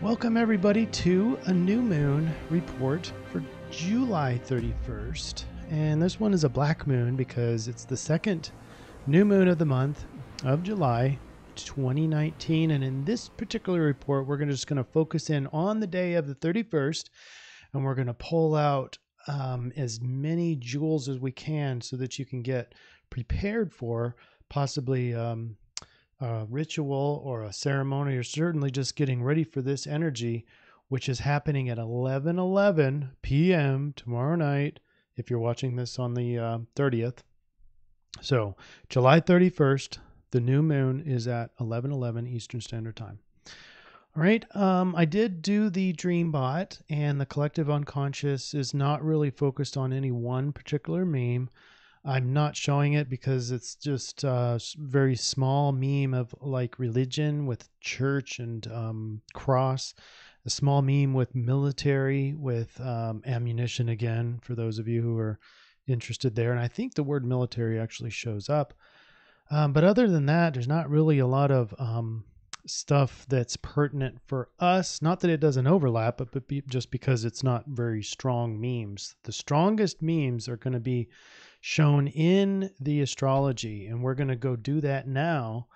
Welcome everybody to a new moon report for July 31st. And this one is a black moon because it's the second new moon of the month of July 2019. And in this particular report, we're just going to focus in on the day of the 31st, and we're going to pull out as many jewels as we can so that you can get prepared for possibly a ritual or a ceremony, or certainly just getting ready for this energy, which is happening at 11:11 p.m. tomorrow night if you're watching this on the 30th. So July 31st, the new moon is at 11:11 Eastern Standard Time. All right, I did do the dream bot, and the collective unconscious is not really focused on any one particular meme. I'm not showing it because it's just a very small meme of like religion with church and cross, a small meme with military with ammunition again, for those of you who are interested there. And I think the word military actually shows up. But other than that, there's not really a lot of stuff that's pertinent for us. Not that it doesn't overlap, but just because it's not very strong memes. The strongest memes are going to be shown in the astrology, and we're going to go do that now.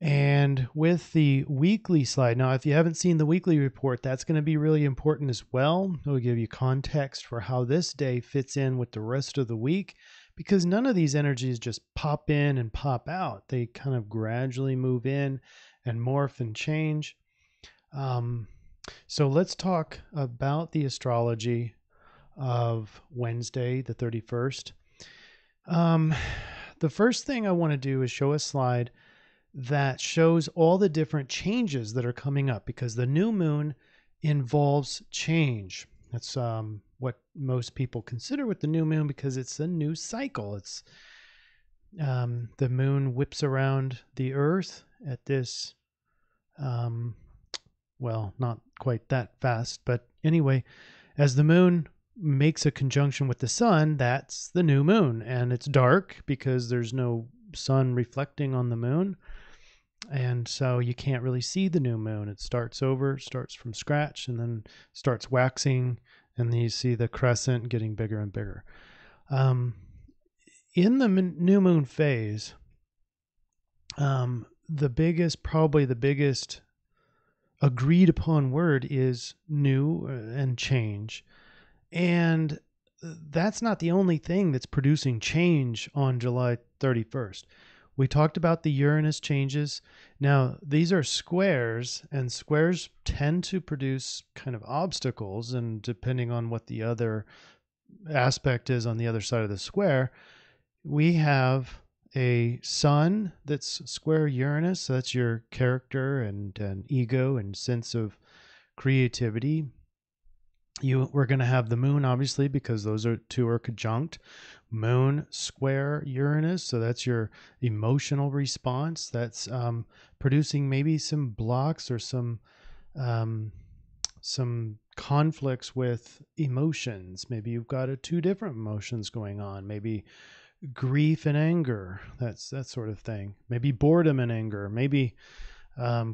And with the weekly slide, now if you haven't seen the weekly report, that's going to be really important as well. It'll give you context for how this day fits in with the rest of the week, because none of these energies just pop in and pop out. They kind of gradually move in and morph and change. So let's talk about the astrology of Wednesday the 31st. The first thing I want to do is show a slide that shows all the different changes that are coming up, because the new moon involves change. That's what most people consider with the new moon, because it's a new cycle. It's the moon whips around the earth at this, well, not quite that fast, but anyway, as the moon makes a conjunction with the sun, that's the new moon, and it's dark because there's no sun reflecting on the moon, and so you can't really see the new moon. It starts from scratch, and then starts waxing, and then you see the crescent getting bigger and bigger. In the new moon phase, probably the biggest agreed upon word is new and change. And that's not the only thing that's producing change on July 31st. We talked about the Uranus changes. Now, these are squares, and squares tend to produce kind of obstacles, and depending on what the other aspect is on the other side of the square, we have a sun that's square Uranus. So that's your character and ego and sense of creativity. We're going to have the moon, obviously, because those two are conjunct. Moon square Uranus, so that's your emotional response. That's producing maybe some blocks or some conflicts with emotions. Maybe you've got two different emotions going on. Maybe grief and anger. That's that sort of thing. Maybe boredom and anger. Maybe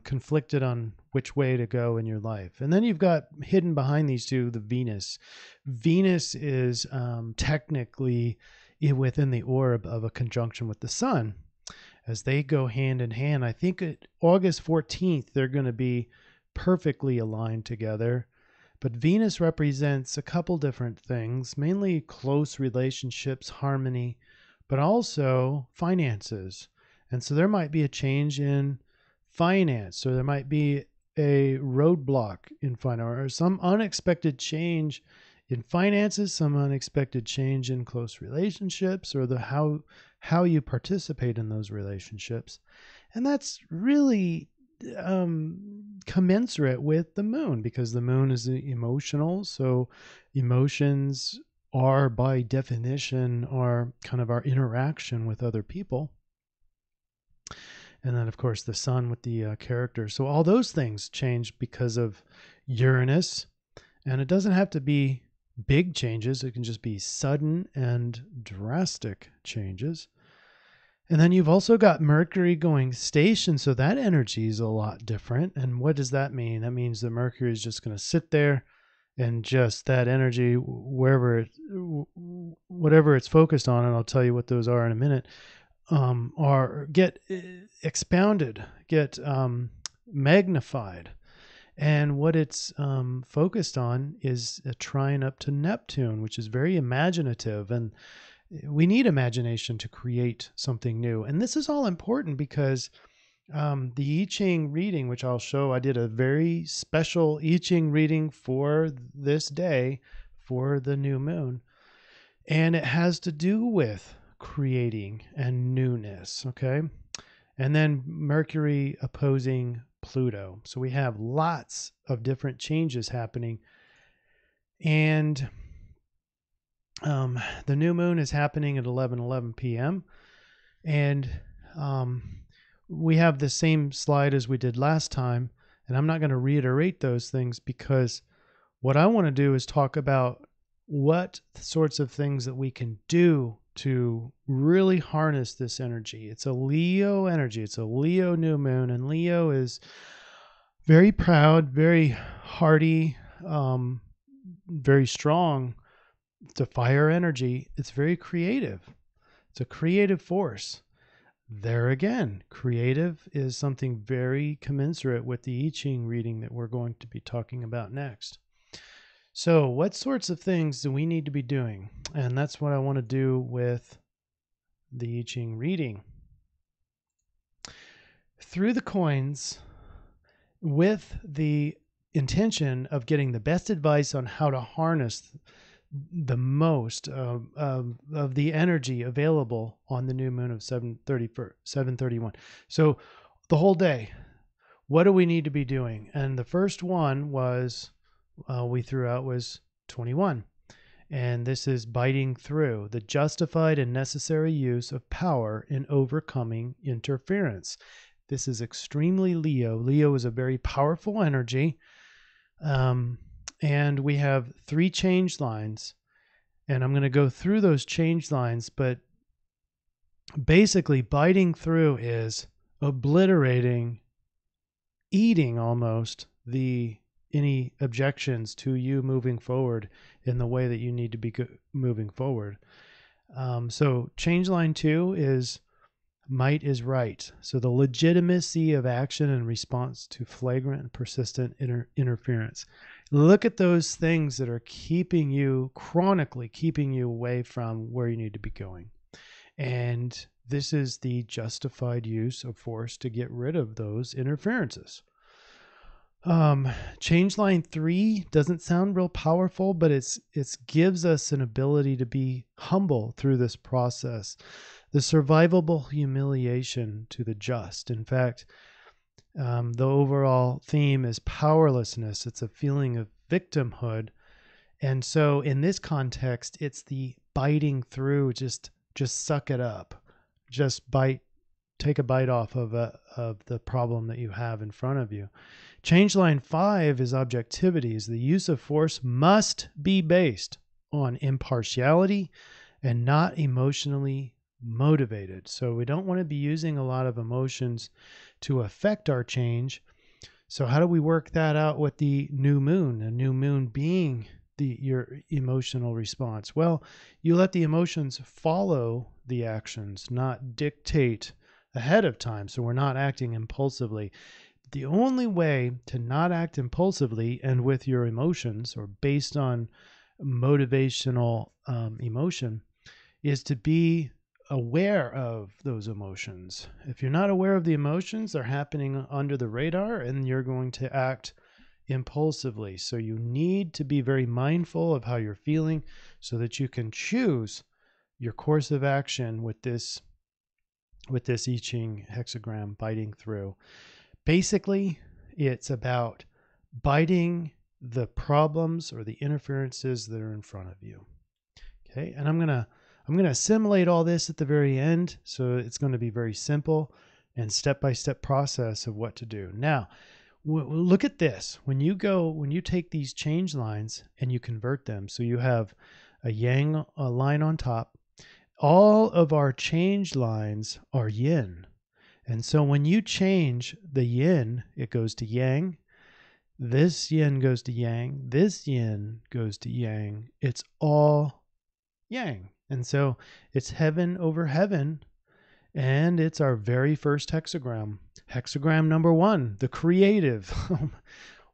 conflicted on which way to go in your life. And then you've got hidden behind these two, the Venus. Venus is technically within the orb of a conjunction with the sun. As they go hand in hand, I think August 14th, they're going to be perfectly aligned together. But Venus represents a couple different things, mainly close relationships, harmony, but also finances. And so there might be a change in finance, so there might be a roadblock in finance, or some unexpected change in finances, some unexpected change in close relationships, or how you participate in those relationships. And that's really commensurate with the moon, because the moon is emotional. So emotions are by definition are kind of our interaction with other people. And then, of course, the sun with the character. So all those things change because of Uranus. And it doesn't have to be big changes. It can just be sudden and drastic changes. And then you've also got Mercury going station, so that energy is a lot different. And what does that mean? That means the Mercury is just going to sit there, and just that energy, whatever it's focused on, and I'll tell you what those are in a minute, are get expounded, get magnified. And what it's focused on is a trine up to Neptune, which is very imaginative. And we need imagination to create something new. And this is all important because the I-Ching reading, which I'll show, I did a very special I-Ching reading for this day for the new moon. And it has to do with creating and newness, okay? And then Mercury opposing Pluto. So we have lots of different changes happening. And the new moon is happening at 11:11 p.m. And we have the same slide as we did last time. And I'm not going to reiterate those things because what I want to do is talk about what sorts of things that we can do to really harness this energy. It's a Leo energy. It's a Leo new moon, and Leo is very proud, very hardy, very strong. It's a fire energy. It's very creative. It's a creative force. There again, creative is something very commensurate with the I-Ching reading that we're going to be talking about next. So what sorts of things do we need to be doing? And that's what I want to do with the I-Ching reading. Through the coins, with the intention of getting the best advice on how to harness the most of the energy available on the new moon of 7/31. So the whole day, what do we need to be doing? And the first one was we threw out was 21. And this is biting through the justified and necessary use of power in overcoming interference. This is extremely Leo. Leo is a very powerful energy. And we have 3 change lines. And I'm going to go through those change lines. But basically, biting through is obliterating, eating almost any objections to you moving forward in the way that you need to be moving forward. So change line 2 is might is right. So the legitimacy of action in response to flagrant and persistent interference. Look at those things that are chronically keeping you away from where you need to be going. And this is the justified use of force to get rid of those interferences. Change line 3 doesn't sound real powerful, but it gives us an ability to be humble through this process. The survivable humiliation to the just. In fact, the overall theme is powerlessness. It's a feeling of victimhood. And so in this context, it's the biting through, just suck it up. Just take a bite off of the problem that you have in front of you. Change line 5 is objectivity. The use of force must be based on impartiality and not emotionally motivated. So we don't want to be using a lot of emotions to affect our change. So how do we work that out with the new moon? A new moon being your emotional response. Well, you let the emotions follow the actions, not dictate ahead of time. So we're not acting impulsively. The only way to not act impulsively and with your emotions or based on motivational emotion is to be aware of those emotions. If you're not aware of the emotions, they're happening under the radar and you're going to act impulsively. So you need to be very mindful of how you're feeling so that you can choose your course of action with this I-Ching hexagram biting through. Basically, it's about biting the problems or the interferences that are in front of you. Okay, and I'm gonna assimilate all this at the very end, so it's going to be very simple and step-by-step process of what to do. Now, look at this. When you take these change lines and you convert them, so you have a yang line on top. all of our change lines are yin. And so when you change the yin, it goes to yang. This yin goes to yang. This yin goes to yang. It's all yang. And so it's heaven over heaven. And it's our very first hexagram. Hexagram number 1, the creative.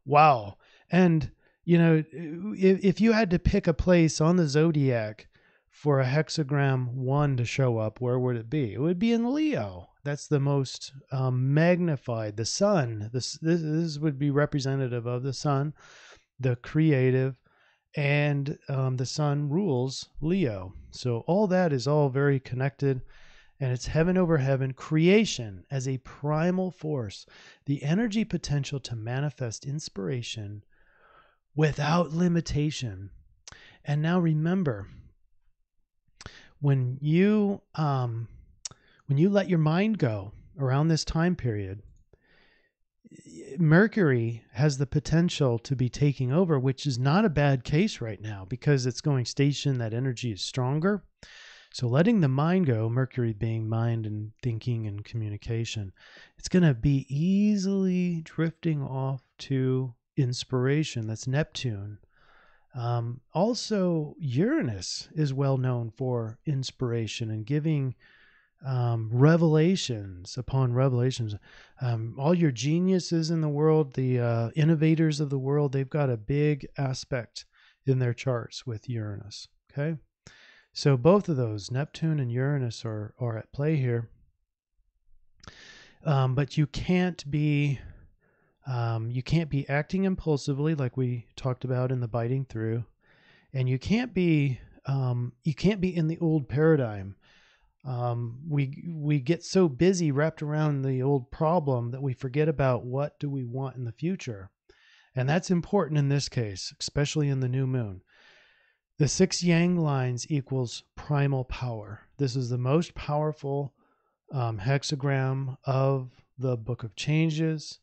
Wow. And, if you had to pick a place on the zodiac for a hexagram 1 to show up, where would it be? It would be in Leo. That's the most magnified. The sun. This would be representative of the sun, the creative, and the sun rules Leo. So all that is all very connected. And it's heaven over heaven, creation as a primal force, the energy potential to manifest inspiration without limitation. And now remember, when you let your mind go around this time period, Mercury has the potential to be taking over, which is not a bad case right now because it's going station. That energy is stronger. So letting the mind go, Mercury being mind and thinking and communication, it's going to be easily drifting off to inspiration. That's Neptune. Also, Uranus is well known for inspiration and giving revelations upon revelations. All your geniuses in the world, the innovators of the world, they've got a big aspect in their charts with Uranus. Okay. So both of those, Neptune and Uranus, are at play here. But you can't be acting impulsively like we talked about in the biting through, and you can't be in the old paradigm. We get so busy wrapped around the old problem that we forget about what do we want in the future, and that's important in this case, especially in the new moon. The 6 yang lines equals primal power. This is the most powerful hexagram of the Book of Changes,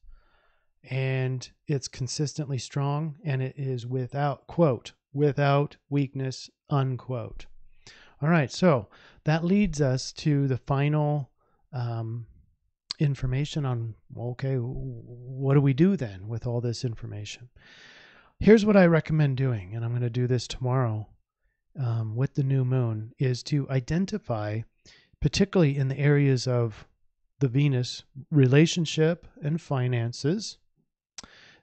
and it's consistently strong, and it is without, quote, without weakness, unquote. All right, so that leads us to the final information on, okay, what do we do then with all this information? Here's what I recommend doing, and I'm going to do this tomorrow with the new moon, is to identify, particularly in the areas of the Venus relationship and finances,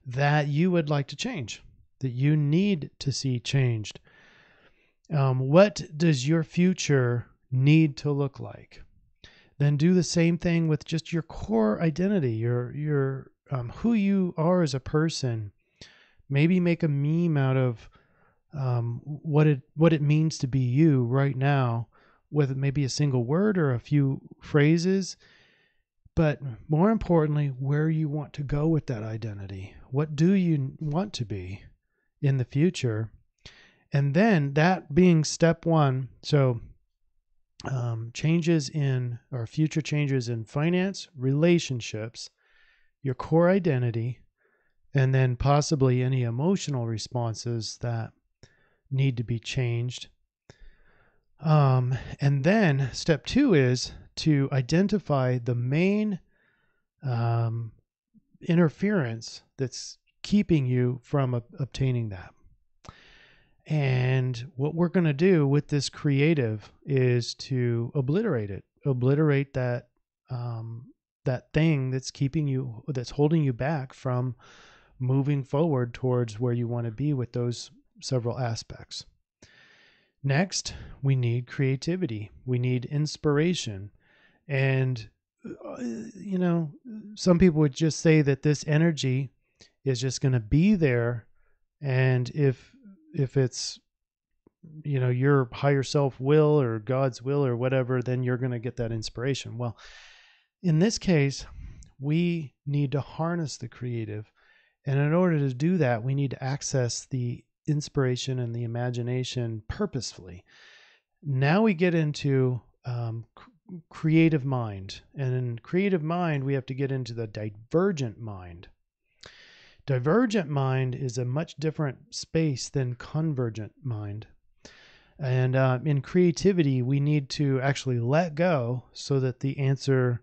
that you would like to change, that you need to see changed. What does your future need to look like? Then do the same thing with just your core identity, your who you are as a person. Maybe make a meme out of what it means to be you right now, with maybe a single word or a few phrases. But more importantly, where you want to go with that identity. What do you want to be in the future? And then that being step 1, so changes in, or future changes in finance, relationships, your core identity, and then possibly any emotional responses that need to be changed. And then step 2 is to identify the main interference that's keeping you from obtaining that. And what we're going to do with this creative is to obliterate it, obliterate that thing that's keeping you, that's holding you back from moving forward towards where you want to be with those several aspects. Next, we need creativity. We need inspiration. And, some people would just say that this energy is just going to be there. And if it's, your higher self will or God's will or whatever, then you're going to get that inspiration. Well, in this case, we need to harness the creative. And in order to do that, we need to access the inspiration and the imagination purposefully. Now we get into creative mind. And in creative mind, we have to get into the divergent mind. Divergent mind is a much different space than convergent mind. And in creativity, we need to actually let go so that the answer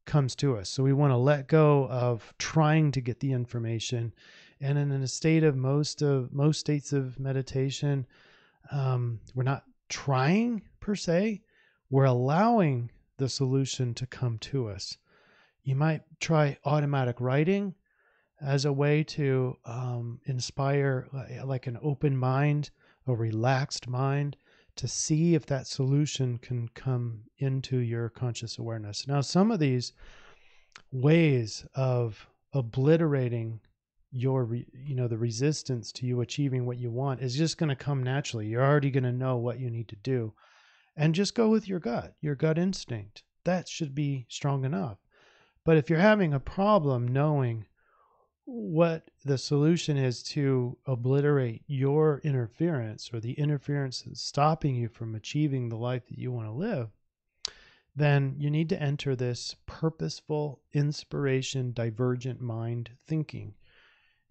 comes to us. So we want to let go of trying to get the information. And in a state of most states of meditation, we're not trying per se. We're allowing the solution to come to us. You might try automatic writing as a way to inspire like an open mind, a relaxed mind, to see if that solution can come into your conscious awareness. Now, some of these ways of obliterating the resistance to you achieving what you want is just going to come naturally. You're already going to know what you need to do, and just go with your gut instinct. That should be strong enough. But if you're having a problem knowing what the solution is to obliterate your interference, or the interference that's stopping you from achieving the life that you want to live, then you need to enter this purposeful inspiration divergent mind thinking.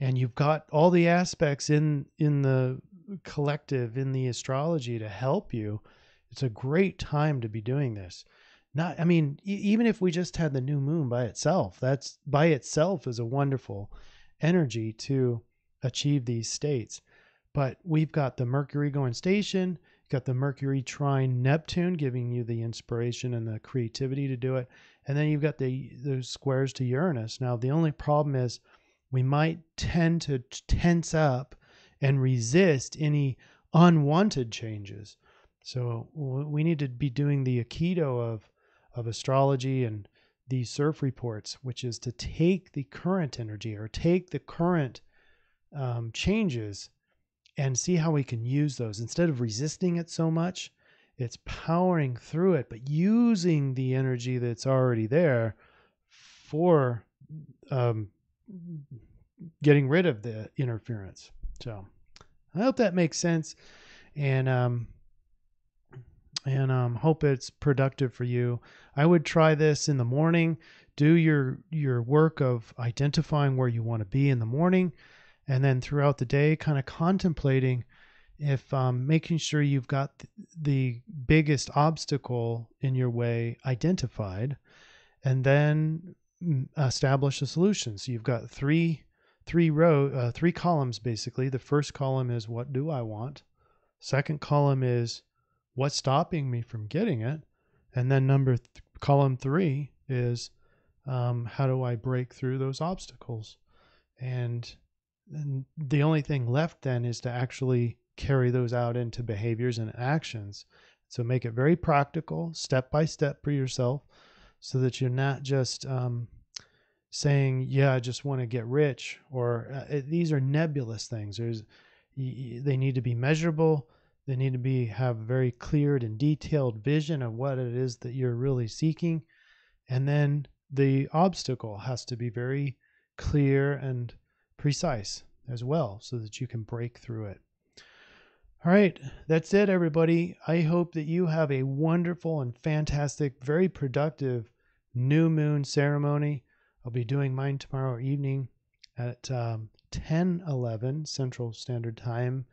And you've got all the aspects in the collective, in the astrology, to help you. It's a great time to be doing this. Even if we just had the new moon by itself, that's by itself is a wonderful energy to achieve these states. But we've got the Mercury going station, got the Mercury trine Neptune giving you the inspiration and the creativity to do it. And then you've got those squares to Uranus. Now, the only problem is we might tend to tense up and resist any unwanted changes. So we need to be doing the Aikido of astrology and these CIRF reports, which is to take the current energy, or take the current changes, and see how we can use those. Instead of resisting it so much, it's powering through it, but using the energy that's already there for getting rid of the interference. So I hope that makes sense, and hope it's productive for you. I would try this in the morning. Do your work of identifying where you want to be in the morning, and then throughout the day, kind of contemplating if making sure you've got the biggest obstacle in your way identified, and then establish a solution. So you've got three columns basically. The first column is, what do I want? Second column is, what's stopping me from getting it? And then column 3 is, how do I break through those obstacles? And the only thing left then is to actually carry those out into behaviors and actions. So make it very practical, step by step for yourself, so that you're not just saying, yeah, I just want to get rich, or these are nebulous things. They need to be measurable. They need to have a very clear and detailed vision of what it is that you're really seeking. And then the obstacle has to be very clear and precise as well, so that you can break through it. All right, that's it, everybody. I hope that you have a wonderful and fantastic, very productive new moon ceremony. I'll be doing mine tomorrow evening at 10:11 Central Standard Time,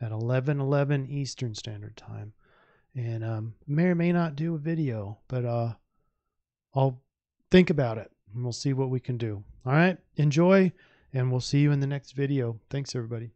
at 11:11 Eastern Standard Time. And may or may not do a video, but I'll think about it, and we'll see what we can do. All right, enjoy, and we'll see you in the next video. Thanks, everybody.